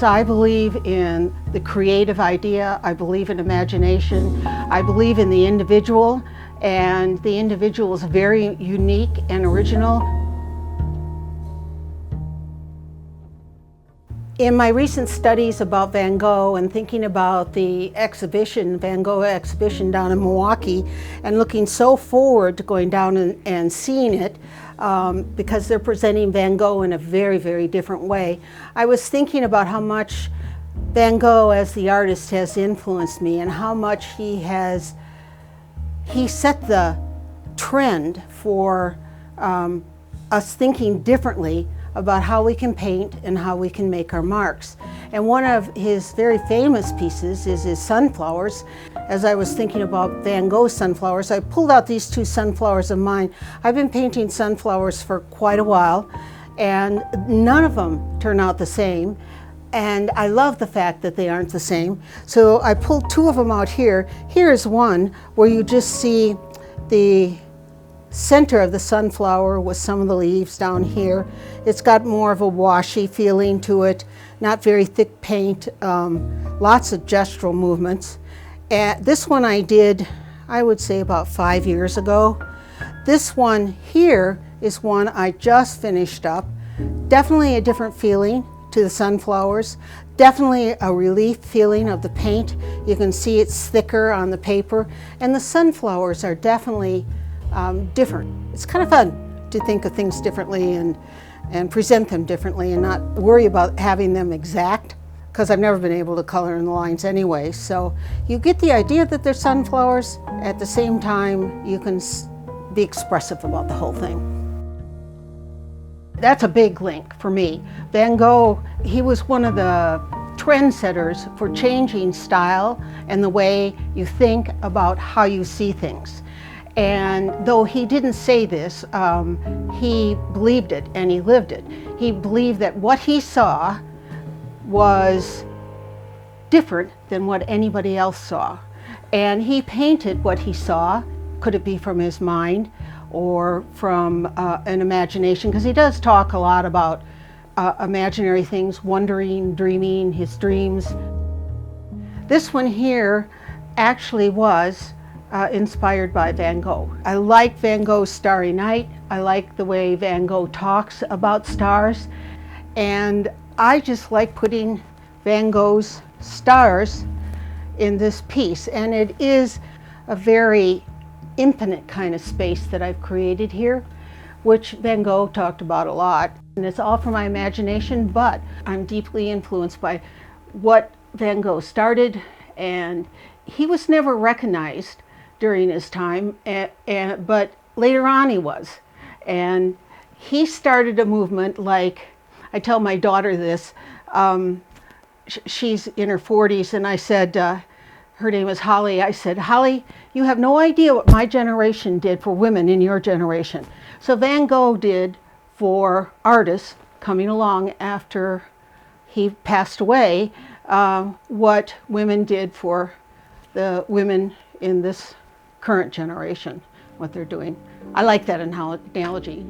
I believe in the creative idea, I believe in imagination, I believe in the individual, and the individual is very unique and original. In my recent studies about Van Gogh and thinking about the exhibition, Van Gogh exhibition down in Milwaukee, and looking so forward to going down and seeing it, because they're presenting Van Gogh in a very, very different way, I was thinking about how much Van Gogh as the artist has influenced me and how much he set the trend for us thinking differently about how we can paint and how we can make our marks. And one of his very famous pieces is his sunflowers. As I was thinking about Van Gogh's sunflowers, I pulled out these two sunflowers of mine. I've been painting sunflowers for quite a while, and none of them turn out the same. And I love the fact that they aren't the same. So I pulled two of them out here. Here's one where you just see the center of the sunflower with some of the leaves down here. It's got more of a washy feeling to it, not very thick paint, lots of gestural movements. And this one I did, I would say about 5 years ago. This one here is one I just finished up. Definitely a different feeling to the sunflowers, definitely a relief feeling of the paint. You can see it's thicker on the paper, and the sunflowers are definitely different. It's kind of fun to think of things differently and present them differently and not worry about having them exact, because I've never been able to color in the lines anyway. So you get the idea that they're sunflowers. At the same time, you can be expressive about the whole thing. That's a big link for me. Van Gogh, he was one of the trendsetters for changing style and the way you think about how you see things. And though he didn't say this, he believed it and he lived it. He believed that what he saw was different than what anybody else saw. And he painted what he saw. Could it be from his mind or from an imagination? Because he does talk a lot about imaginary things, wondering, dreaming, his dreams. This one here actually was inspired by Van Gogh. I like Van Gogh's Starry Night. I like the way Van Gogh talks about stars. And I just like putting Van Gogh's stars in this piece. And it is a very infinite kind of space that I've created here, which Van Gogh talked about a lot. And it's all from my imagination, but I'm deeply influenced by what Van Gogh started, and he was never recognized during his time, but later on he was. And he started a movement like, I tell my daughter this, she's in her 40s, and I said, her name is Holly, I said, Holly, you have no idea what my generation did for women in your generation. So Van Gogh did for artists coming along after he passed away, what women did for the women in this current generation, what they're doing. I like that analogy.